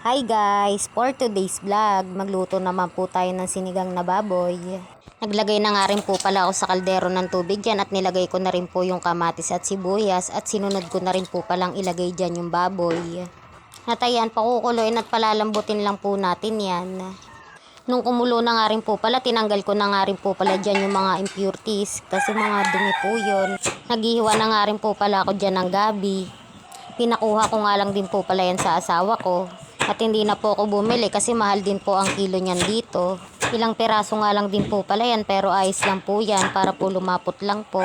Hi guys! For today's vlog, magluto naman po tayo ng sinigang na baboy. Naglagay na nga rin po pala ako sa kaldero ng tubig dyan at nilagay ko na rin po yung kamatis at sibuyas at sinunod ko na rin po palang ilagay dyan yung baboy. At ayan, pakukuloyin at palalambutin lang po natin yan. Nung kumulo na nga rin po pala, tinanggal ko na nga rin po pala dyan yung mga impurities kasi mga dumi po yun. Naghihiwa na nga rin po pala ako dyan ng gabi. Pinakuha ko nga lang din po pala yan sa asawa ko. At hindi na po ako bumili kasi mahal din po ang kilo niyan dito. Ilang peraso nga lang din po pala yan pero ayos lang po yan para po lumapot lang po.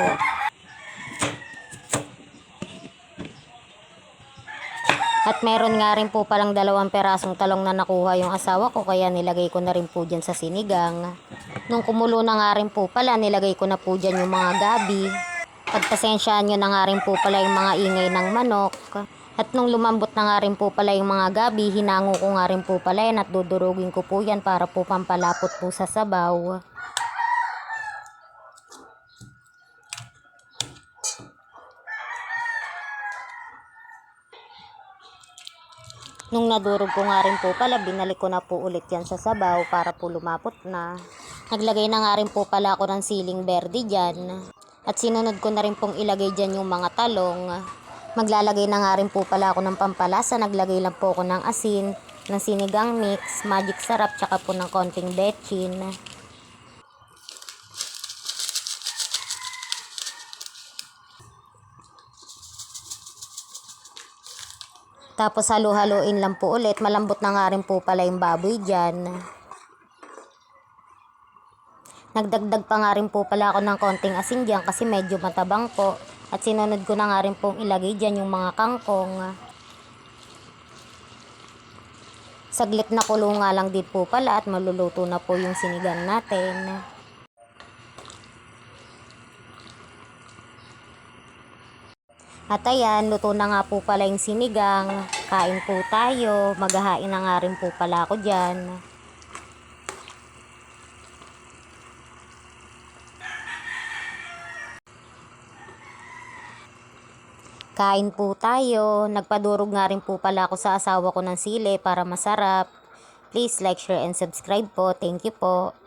At meron nga rin po palang 2 perasong talong na nakuha yung asawa ko kaya nilagay ko na rin po dyan sa sinigang. Nung kumulo na nga rin po pala nilagay ko na po dyan yung mga gabi. Pagpasensyaan nyo na nga rin po pala yung mga ingay ng manok. At nung lumambot na nga rin po pala yung mga gabi, hinango ko nga rin po pala yan at dudurugin ko po yan para po pampalapot po sa sabaw. Nung nadurog ko nga rin po pala, binalik ko na po ulit yan sa sabaw para po lumapot na. Naglagay na nga rin po pala ako ng siling berde dyan. At sinunod ko na rin pong ilagay dyan yung mga talong. Maglalagay na nga rin po pala ako ng pampalasa. Naglagay lang po ako ng asin, ng sinigang mix, magic sarap, tsaka po ng konting betchin. Tapos halo-haloin lang po ulit. Malambot na nga rin po pala yung baboy dyan. Nagdagdag pa nga rin po pala ako ng konting asin dyan kasi medyo matabang po. At sinunod ko na nga rin pong ilagay dyan yung mga kangkong. Saglit na kulo nga lang din po pala at maluluto na po yung sinigang natin. At ayan, luto na nga po pala yung sinigang. Kain po tayo. Maghahain na nga rin po pala ako dyan. Kain po tayo. Nagpadurog nga rin po pala ako sa asawa ko ng sili para masarap. Please like, share, and subscribe po. Thank you po.